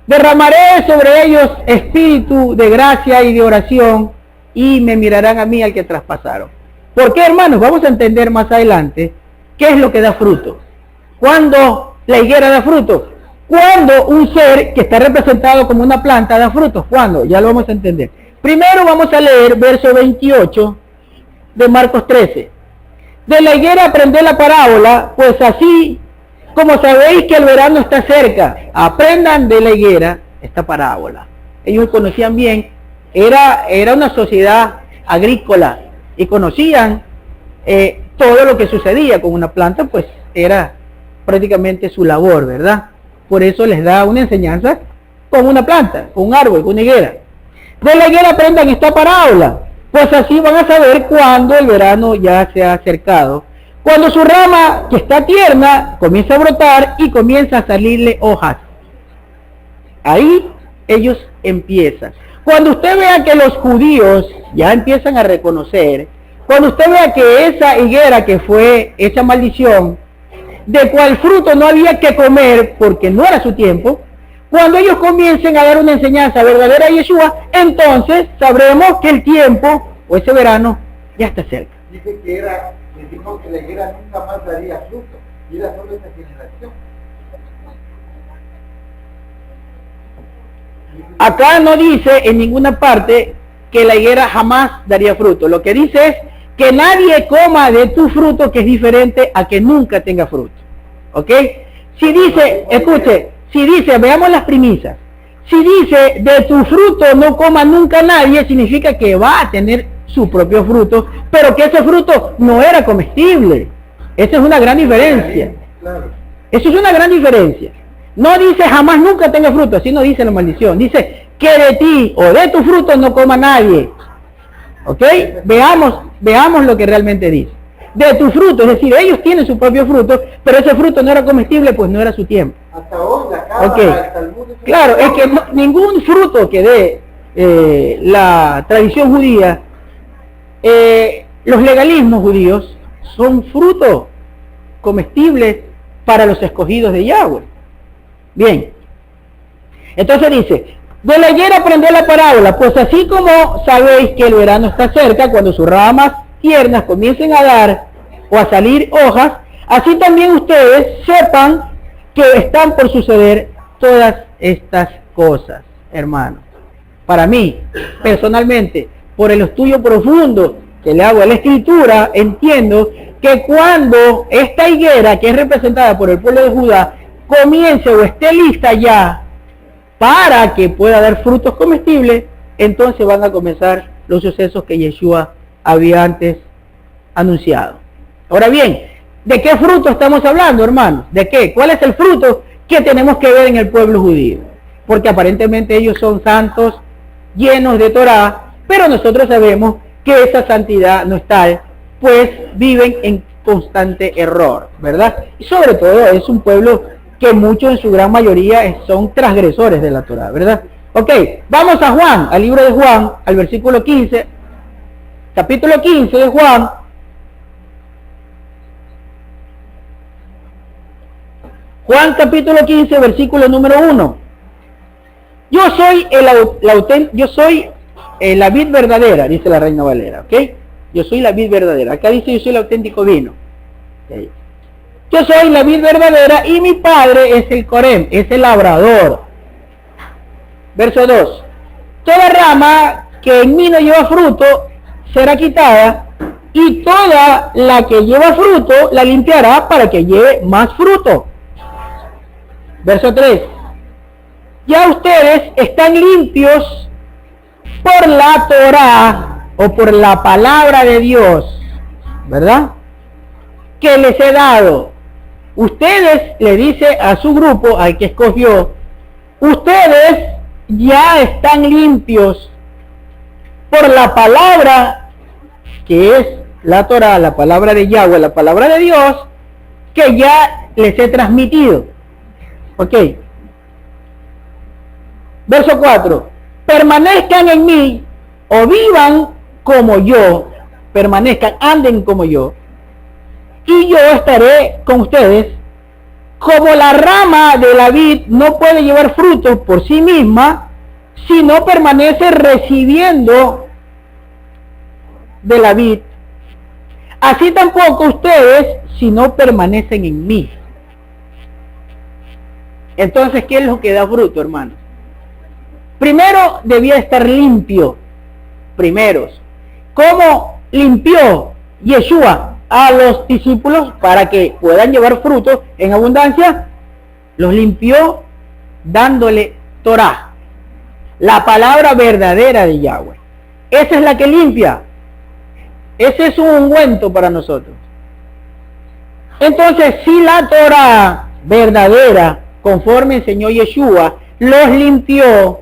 S1: Derramaré sobre ellos espíritu de gracia y de oración, y me mirarán a mí al que traspasaron. ¿Por qué, hermanos? Vamos a entender más adelante qué es lo que da fruto. ¿Cuándo la higuera da fruto? Cuando un ser que está representado como una planta da frutos. ¿Cuándo? Ya lo vamos a entender. Primero vamos a leer verso 28 de Marcos 13. De la higuera aprended la parábola, pues así como sabéis que el verano está cerca, aprendan de la higuera esta parábola. Ellos conocían bien, era una sociedad agrícola y conocían todo lo que sucedía con una planta, pues era prácticamente su labor, ¿verdad? Por eso les da una enseñanza con una planta, con un árbol, con una higuera. De la higuera aprendan esta parábola, pues así van a saber cuando el verano ya se ha acercado. Cuando su rama, que está tierna, comienza a brotar y comienza a salirle hojas. Ahí ellos empiezan. Cuando usted vea que los judíos ya empiezan a reconocer, cuando usted vea que esa higuera que fue esa maldición, de cual fruto no había que comer porque no era su tiempo, cuando ellos comiencen a dar una enseñanza verdadera a Yeshua, entonces sabremos que el tiempo o ese verano ya está cerca.
S2: Dice que dijo que la higuera nunca más daría fruto, y era solo esta generación.
S1: Acá no dice en ninguna parte que la higuera jamás daría fruto. Lo que dice es que nadie coma de tu fruto, que es diferente a que nunca tenga fruto. ¿Ok? Si dice, escuche, si dice, veamos las premisas. Si dice, de tu fruto no coma nunca nadie, significa que va a tener su propio fruto, pero que ese fruto no era comestible. Esa es una gran diferencia. Eso es una gran diferencia. No dice jamás nunca tenga fruto, así no dice la maldición. Dice que de ti o de tu fruto no coma nadie. ¿Ok? Veamos lo que realmente dice. De tu fruto, es decir, ellos tienen su propio fruto, pero ese fruto no era comestible, pues no era su tiempo.
S2: Hasta hoy, la cabra,
S1: okay.
S2: Hasta el mundo.
S1: Claro, es que ningún fruto que dé la tradición judía, los legalismos judíos, son frutos comestibles para los escogidos de Yahweh. Bien, entonces dice, de la higuera aprended la parábola, pues así como sabéis que el verano está cerca, cuando sus ramas tiernas comiencen a dar o a salir hojas, así también ustedes sepan que están por suceder todas estas cosas, hermanos. Para mí, personalmente, por el estudio profundo que le hago a la escritura, entiendo que cuando esta higuera, que es representada por el pueblo de Judá, comience o esté lista ya para que pueda dar frutos comestibles, entonces van a comenzar los sucesos que Yeshua había antes anunciado. Ahora bien, ¿De qué fruto estamos hablando, hermanos? ¿De qué? ¿Cuál es el fruto que tenemos que ver en el pueblo judío? Porque aparentemente ellos son santos, llenos de Torá, pero nosotros sabemos que esa santidad no es tal, pues viven en constante error, ¿verdad? Y sobre todo es un pueblo que muchos en su gran mayoría son transgresores de la Torá, ¿verdad? Ok, vamos a Juan, al libro de Juan, al versículo 15, capítulo 15 de Juan. Juan capítulo 15, versículo número 1. Yo soy la vid verdadera, dice la Reina Valera, ¿ok? Yo soy la vid verdadera. Acá dice yo soy el auténtico vino. ¿Okay? Yo soy la vid verdadera y mi padre es el Corem, es el labrador. Verso 2. Toda rama que en mí no lleva fruto será quitada, y toda la que lleva fruto la limpiará para que lleve más fruto. Verso 3. Ya ustedes están limpios por la Torá o por la palabra de Dios, ¿verdad? Que les he dado. Ustedes, le dice a su grupo, al que escogió, ustedes ya están limpios por la palabra que es la Torá, la palabra de Yahweh, la palabra de Dios, que ya les he transmitido. Ok. Verso 4. Permanezcan en mí o vivan como yo, permanezcan, anden como yo, y yo estaré con ustedes. Como la rama de la vid no puede llevar frutos por sí misma, si no permanece recibiendo de la vid, así tampoco ustedes si no permanecen en mí. Entonces, ¿qué es lo que da fruto, hermano? Primero, debía estar limpio. Primeros. ¿Cómo limpió Yeshua a los discípulos para que puedan llevar frutos en abundancia? Los limpió dándole Torá, la palabra verdadera de Yahweh. Esa es la que limpia. Ese es un ungüento para nosotros. Entonces, si la Torá verdadera, conforme enseñó Yeshua, los limpió,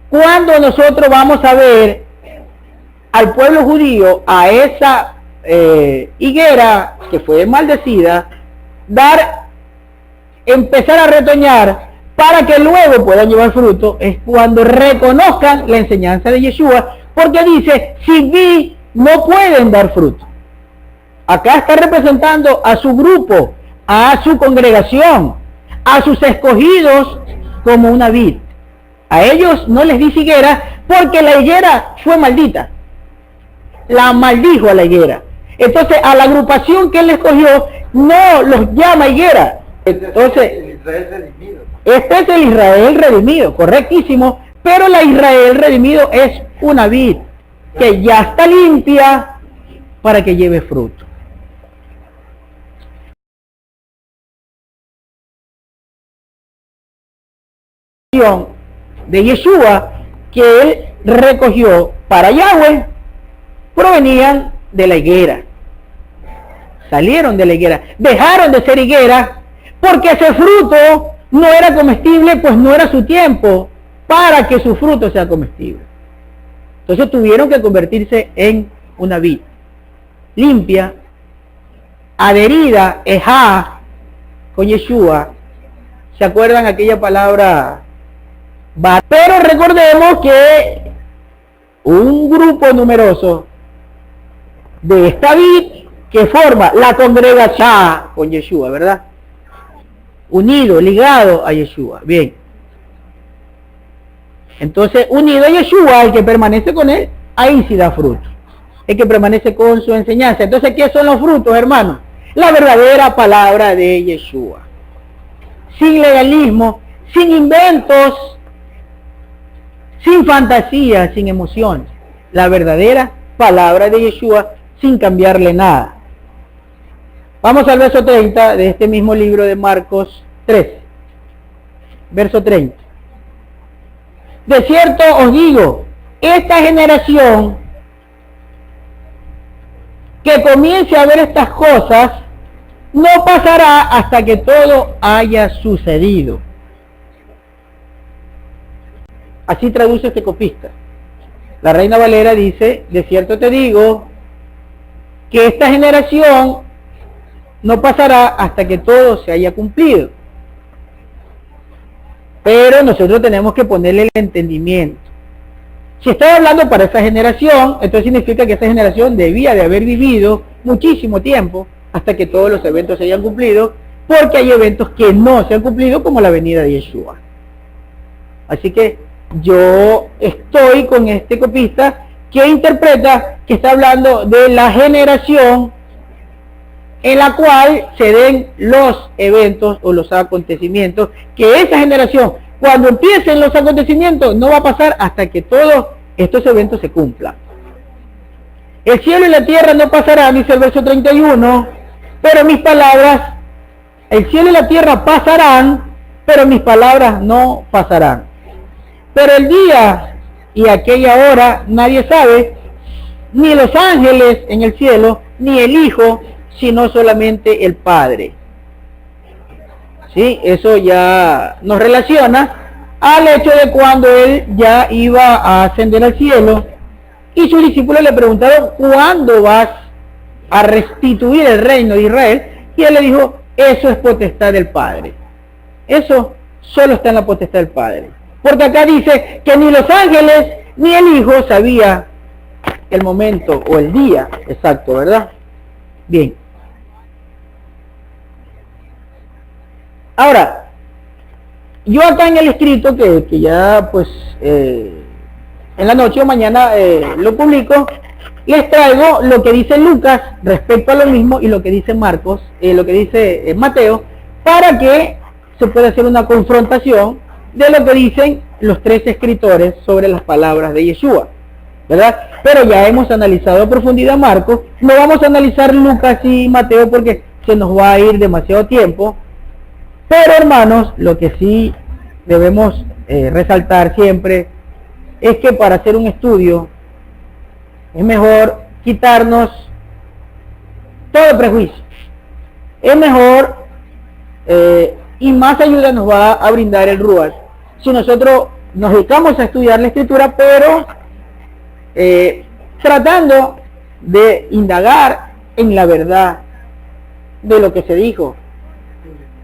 S1: cuando nosotros vamos a ver al pueblo judío, a esa higuera que fue maldecida, empezar a retoñar para que luego puedan llevar fruto, es cuando reconozcan la enseñanza de Yeshua, porque dice, sin mí no pueden dar fruto. Acá está representando a su grupo, a su congregación, a sus escogidos como una vid. A ellos no les dice higuera porque la higuera fue maldita. La maldijo a la higuera. Entonces a la agrupación que él escogió no los llama higuera. Entonces, este es el Israel redimido, correctísimo, pero la Israel redimido es una vid que ya está limpia para que lleve fruto. De Yeshua que él recogió para Yahweh provenían de la higuera, salieron de la higuera, dejaron de ser higuera porque ese fruto no era comestible, pues no era su tiempo para que su fruto sea comestible. Entonces tuvieron que convertirse en una vid limpia, adherida, ejá, con Yeshua. ¿Se acuerdan aquella palabra? Pero recordemos que un grupo numeroso de esta vid que forma la congregación con Yeshua, ¿verdad? Unido, ligado a Yeshua. Bien. Entonces, unido a Yeshua, el que permanece con él, ahí sí da fruto. El que permanece con su enseñanza. Entonces, ¿qué son los frutos, hermanos? La verdadera palabra de Yeshua. Sin legalismo, sin inventos, sin fantasía, sin emociones. La verdadera palabra de Yeshua sin cambiarle nada. Vamos al verso 30 de este mismo libro de Marcos 3. Verso 30. De cierto os digo, esta generación que comience a ver estas cosas no pasará hasta que todo haya sucedido. Así traduce este copista. La Reina Valera dice, de cierto te digo, que esta generación no pasará hasta que todo se haya cumplido. Pero nosotros tenemos que ponerle el entendimiento. Si está hablando para esa generación, entonces significa que esa generación debía de haber vivido muchísimo tiempo hasta que todos los eventos se hayan cumplido, porque hay eventos que no se han cumplido, como la venida de Yeshua. Así que yo estoy con este copista que interpreta que está hablando de la generación en la cual se den los eventos o los acontecimientos, que esa generación, cuando empiecen los acontecimientos, no va a pasar hasta que todos estos eventos se cumplan. El cielo y la tierra no pasarán, dice el verso 31, pero mis palabras, el cielo y la tierra pasarán, pero mis palabras no pasarán. Pero el día y aquella hora nadie sabe, ni los ángeles en el cielo, ni el Hijo, sino solamente el Padre. ¿Sí? Eso ya nos relaciona al hecho de cuando él ya iba a ascender al cielo y sus discípulos le preguntaron, ¿cuándo vas a restituir el reino de Israel? Y él le dijo, eso es potestad del Padre. Eso solo está en la potestad del Padre. Porque acá dice que ni los ángeles ni el Hijo sabía el momento o el día exacto, ¿verdad? Bien. Ahora, yo acá en el escrito que ya pues en la noche o mañana lo publico, les traigo lo que dice Lucas respecto a lo mismo y lo que dice Marcos, lo que dice Mateo, para que se pueda hacer una confrontación de lo que dicen los tres escritores sobre las palabras de Yeshua, ¿verdad? Pero ya hemos analizado a profundidad Marcos, no vamos a analizar Lucas y Mateo porque se nos va a ir demasiado tiempo. Pero hermanos, lo que sí debemos resaltar siempre es que para hacer un estudio es mejor quitarnos todo prejuicio. Es mejor y más ayuda nos va a brindar el Ruach si nosotros nos dedicamos a estudiar la Escritura, pero tratando de indagar en la verdad de lo que se dijo.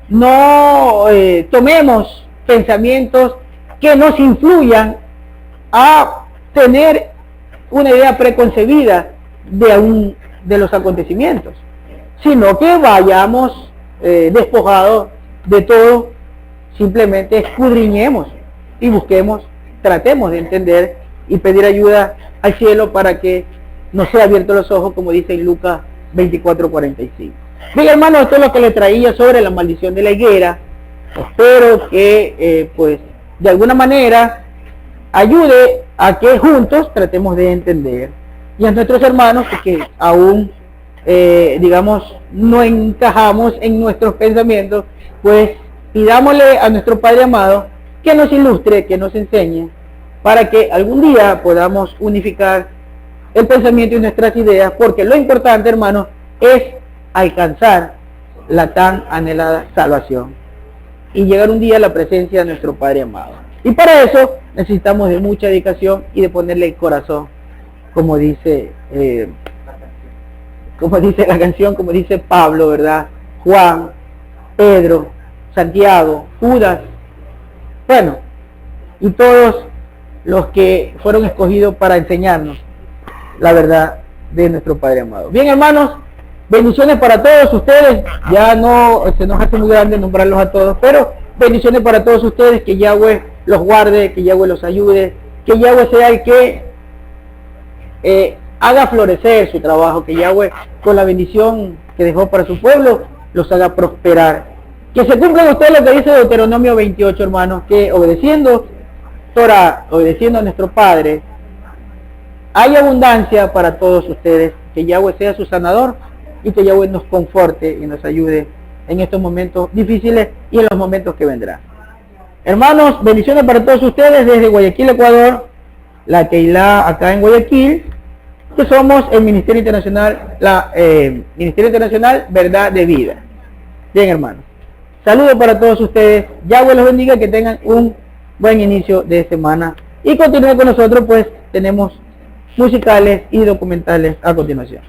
S1: No tomemos pensamientos que nos influyan a tener una idea preconcebida de los acontecimientos, sino que vayamos despojados de todo, simplemente escudriñemos y busquemos, tratemos de entender y pedir ayuda al cielo para que nos sea abiertos los ojos, como dice en Lucas 24:45. Bien, hermano, esto es lo que le traía sobre la maldición de la higuera. Espero que pues de alguna manera ayude a que juntos tratemos de entender, y a nuestros hermanos que aún digamos no encajamos en nuestros pensamientos, pues pidámosle a nuestro Padre amado que nos ilustre, que nos enseñe, para que algún día podamos unificar el pensamiento y nuestras ideas, porque lo importante, hermanos, es alcanzar la tan anhelada salvación y llegar un día a la presencia de nuestro Padre amado. Y para eso necesitamos de mucha dedicación y de ponerle el corazón, como dice la canción, como dice Pablo, ¿verdad? Juan, Pedro, Santiago, Judas, bueno, y todos los que fueron escogidos para enseñarnos la verdad de nuestro Padre amado. Bien, hermanos, bendiciones para todos ustedes. Ya no se nos hace muy grande nombrarlos a todos, pero bendiciones para todos ustedes, que Yahweh los guarde, que Yahweh los ayude, que Yahweh sea el que haga florecer su trabajo, que Yahweh con la bendición que dejó para su pueblo los haga prosperar. Que se cumplan ustedes lo que dice Deuteronomio 28, hermanos, que obedeciendo Torah, obedeciendo a nuestro Padre, hay abundancia para todos ustedes. Que Yahweh sea su sanador y que Yahweh nos conforte y nos ayude en estos momentos difíciles y en los momentos que vendrán. Hermanos, bendiciones para todos ustedes desde Guayaquil, Ecuador, la Keilah acá en Guayaquil, que somos el Ministerio Internacional, Ministerio Internacional Verdad de Vida. Bien, hermanos. Saludos para todos ustedes. Yahweh los bendiga, que tengan un buen inicio de semana. Y continúen con nosotros, pues tenemos musicales y documentales a continuación.